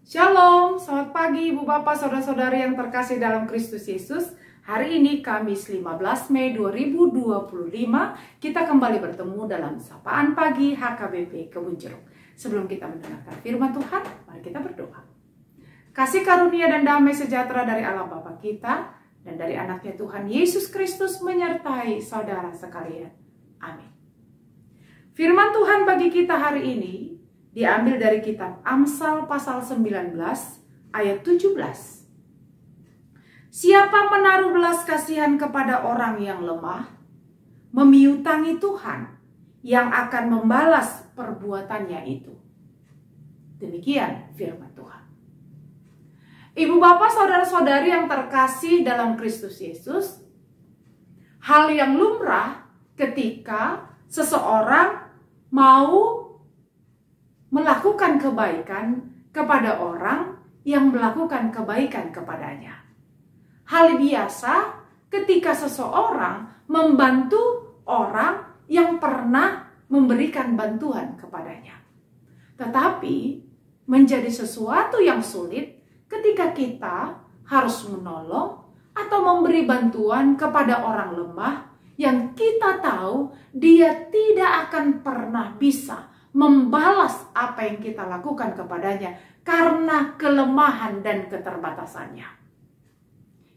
Shalom, selamat pagi Ibu Bapak Saudara-saudari yang terkasih dalam Kristus Yesus. Hari ini Kamis 15 Mei 2025, kita kembali bertemu dalam Sapaan Pagi HKBP Kebun Jeruk. Sebelum kita mendengarkan firman Tuhan, mari kita berdoa. Kasih karunia dan damai sejahtera dari Allah Bapa kita dan dari anaknya Tuhan Yesus Kristus menyertai saudara sekalian. Amin. Firman Tuhan bagi kita hari ini diambil dari kitab Amsal pasal 19 ayat 17. Siapa menaruh belas kasihan kepada orang yang lemah, memiutangi Tuhan yang akan membalas perbuatannya itu. Demikian firman Tuhan. Ibu bapak saudara-saudari yang terkasih dalam Kristus Yesus, hal yang lumrah ketika seseorang mau melakukan kebaikan kepada orang yang melakukan kebaikan kepadanya. Hal biasa ketika seseorang membantu orang yang pernah memberikan bantuan kepadanya. Tetapi menjadi sesuatu yang sulit ketika kita harus menolong atau memberi bantuan kepada orang lemah yang kita tahu dia tidak akan pernah bisa membalas apa yang kita lakukan kepadanya karena kelemahan dan keterbatasannya.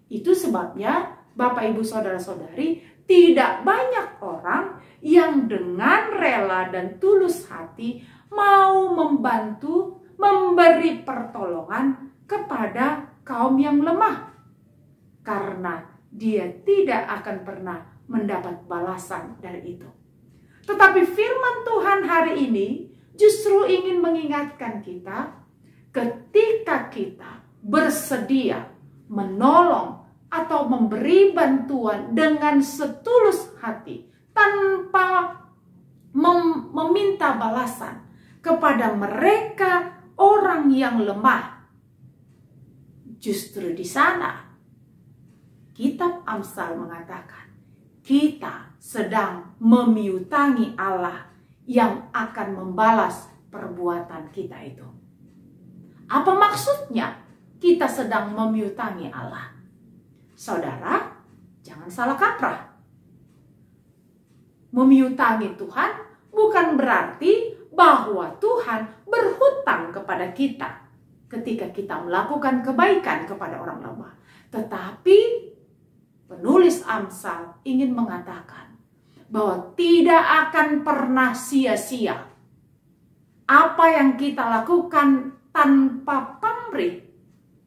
Itu sebabnya Bapak Ibu Saudara-saudari, tidak banyak orang yang dengan rela dan tulus hati mau membantu, memberi pertolongan kepada kaum yang lemah. Karena dia tidak akan pernah mendapat balasan dari itu. Tetapi firman Tuhan hari ini justru ingin mengingatkan kita, ketika kita bersedia menolong atau memberi bantuan dengan setulus hati tanpa meminta balasan kepada mereka orang yang lemah. Justru di sana kitab Amsal mengatakan kita sedang memiutangi Allah yang akan membalas perbuatan kita itu. Apa maksudnya kita sedang memiutangi Allah? Saudara, jangan salah kaprah. Memiutangi Tuhan bukan berarti bahwa Tuhan berhutang kepada kita ketika kita melakukan kebaikan kepada orang lemah. Tetapi penulis Amsal ingin mengatakan bahwa tidak akan pernah sia-sia apa yang kita lakukan tanpa pamrih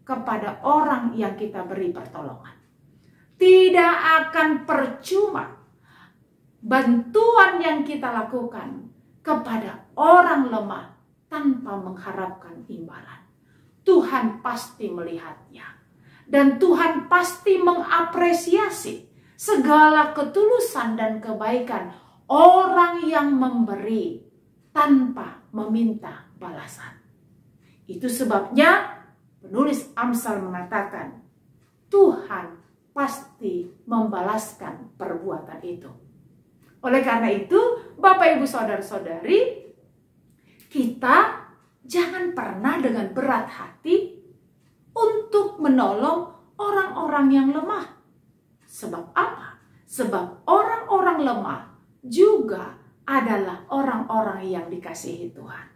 kepada orang yang kita beri pertolongan. Tidak akan percuma bantuan yang kita lakukan kepada orang lemah tanpa mengharapkan imbalan. Tuhan pasti melihatnya. Dan Tuhan pasti mengapresiasi segala ketulusan dan kebaikan orang yang memberi tanpa meminta balasan. Itu sebabnya penulis Amsal mengatakan Tuhan pasti membalaskan perbuatan itu. Oleh karena itu, Bapak Ibu Saudara-saudari, kita jangan pernah dengan berat hati untuk menolong orang-orang yang lemah. Sebab apa? Sebab orang-orang lemah juga adalah orang-orang yang dikasihi Tuhan.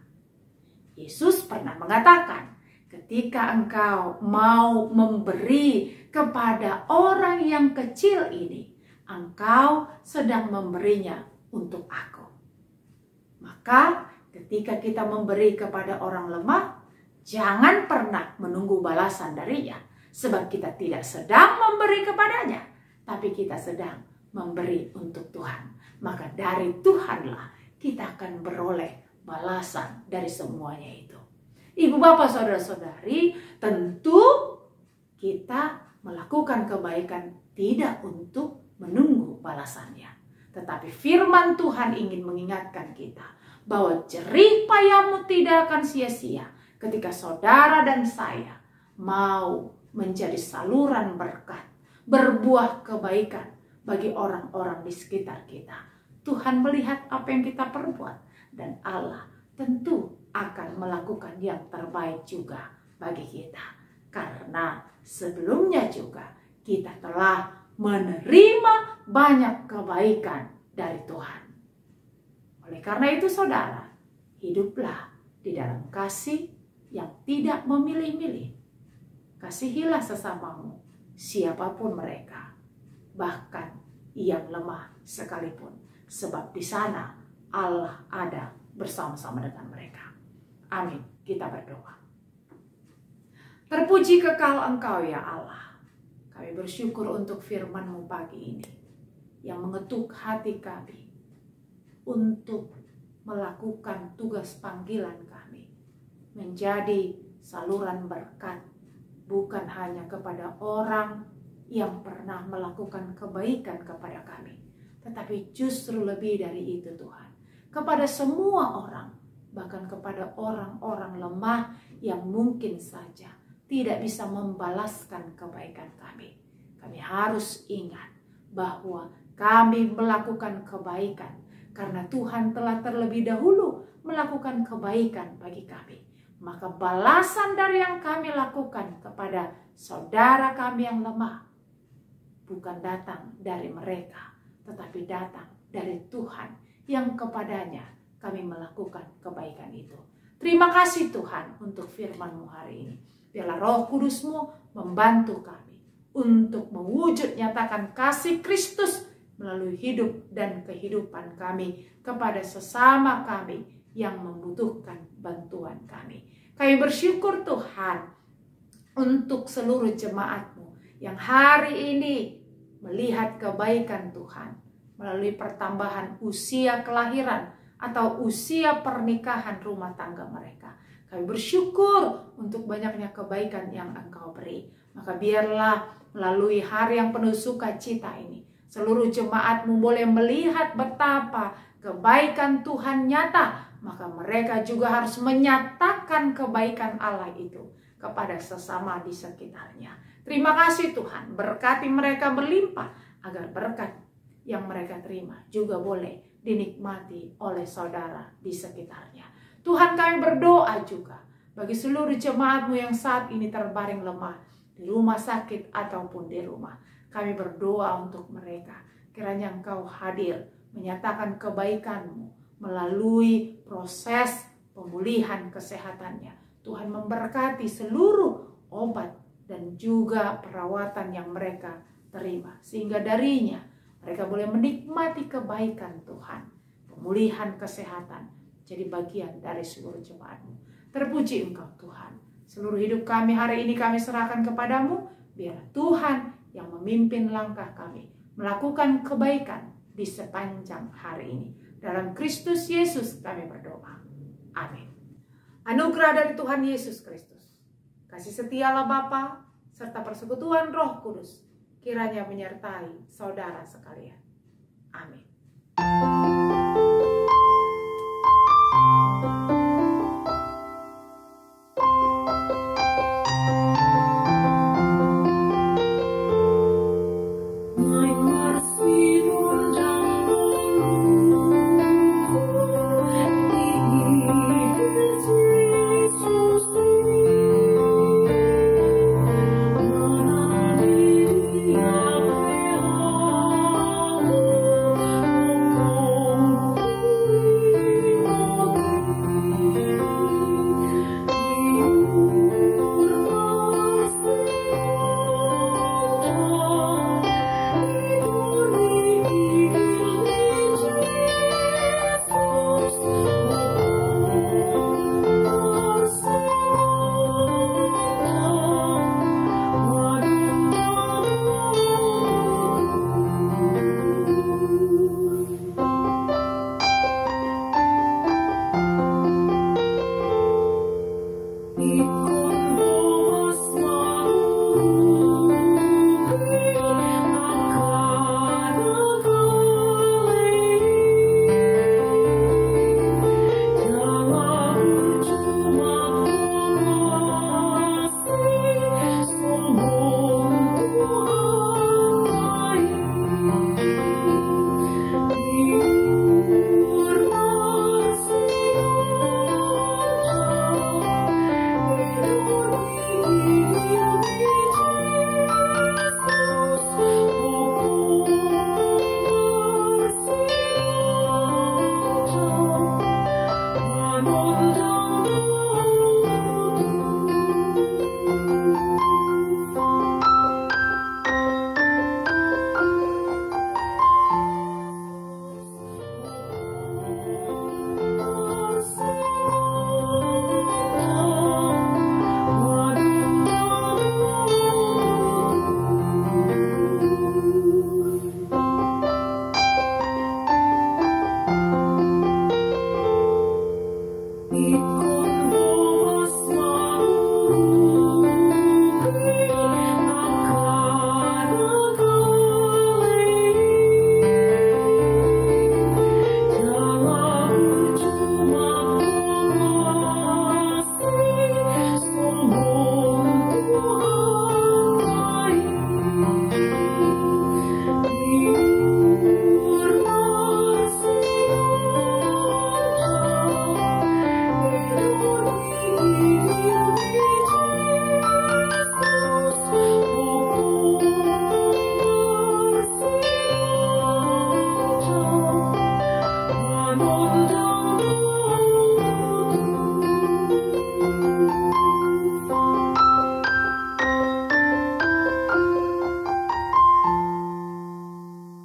Yesus pernah mengatakan, ketika engkau mau memberi kepada orang yang kecil ini, engkau sedang memberinya untuk aku. Maka ketika kita memberi kepada orang lemah, jangan pernah menunggu balasan darinya, sebab kita tidak sedang memberi kepadanya, tapi kita sedang memberi untuk Tuhan. Maka dari Tuhanlah kita akan beroleh balasan dari semuanya itu. Ibu bapak saudara-saudari, tentu kita melakukan kebaikan tidak untuk menunggu balasannya. Tetapi firman Tuhan ingin mengingatkan kita bahwa jerih payahmu tidak akan sia-sia ketika saudara dan saya mau menjadi saluran berkat, berbuah kebaikan bagi orang-orang di sekitar kita. Tuhan melihat apa yang kita perbuat dan Allah tentu akan melakukan yang terbaik juga bagi kita. Karena sebelumnya juga kita telah menerima banyak kebaikan dari Tuhan. Oleh karena itu saudara, hiduplah di dalam kasih yang tidak memilih-milih. Kasihilah sesamamu, siapapun mereka, bahkan yang lemah sekalipun. Sebab di sana Allah ada bersama-sama dengan mereka. Amin. Kita berdoa. Terpuji kekal Engkau ya Allah. Kami bersyukur untuk firman-Mu pagi ini yang mengetuk hati kami untuk melakukan tugas panggilan kami menjadi saluran berkat bukan hanya kepada orang yang pernah melakukan kebaikan kepada kami, tetapi justru lebih dari itu Tuhan, kepada semua orang, bahkan kepada orang-orang lemah yang mungkin saja tidak bisa membalaskan kebaikan kami. Kami harus ingat bahwa kami melakukan kebaikan karena Tuhan telah terlebih dahulu melakukan kebaikan bagi kami. Maka balasan dari yang kami lakukan kepada saudara kami yang lemah bukan datang dari mereka, tetapi datang dari Tuhan yang kepadanya kami melakukan kebaikan itu. Terima kasih Tuhan untuk firman-Mu hari ini. Biarlah Roh Kudus-Mu membantu kami untuk mewujud nyatakan kasih Kristus melalui hidup dan kehidupan kami kepada sesama kami yang membutuhkan bantuan kami. Kami bersyukur Tuhan untuk seluruh jemaat-Mu yang hari ini melihat kebaikan Tuhan melalui pertambahan usia kelahiran atau usia pernikahan rumah tangga mereka. Kami bersyukur untuk banyaknya kebaikan yang Engkau beri. Maka biarlah melalui hari yang penuh sukacita ini, seluruh jemaat-Mu boleh melihat betapa kebaikan Tuhan nyata. Maka mereka juga harus menyatakan kebaikan Allah itu kepada sesama di sekitarnya. Terima kasih Tuhan, berkati mereka berlimpah agar berkat yang mereka terima juga boleh dinikmati oleh saudara di sekitarnya. Tuhan, kami berdoa juga bagi seluruh jemaat-Mu yang saat ini terbaring lemah di rumah sakit ataupun di rumah. Kami berdoa untuk mereka. Kiranya Engkau hadir menyatakan kebaikan-Mu melalui proses pemulihan kesehatannya. Tuhan memberkati seluruh obat dan juga perawatan yang mereka terima. Sehingga darinya mereka boleh menikmati kebaikan Tuhan. Pemulihan kesehatan jadi bagian dari seluruh jemaat-Mu. Terpuji Engkau Tuhan. Seluruh hidup kami hari ini kami serahkan kepadamu. Biar Tuhan yang memimpin langkah kami melakukan kebaikan di sepanjang hari ini. Dalam Kristus Yesus kami berdoa. Amin. Anugerah dari Tuhan Yesus Kristus, kasih setia Allah Bapa, serta persekutuan Roh Kudus kiranya menyertai saudara sekalian. Amin.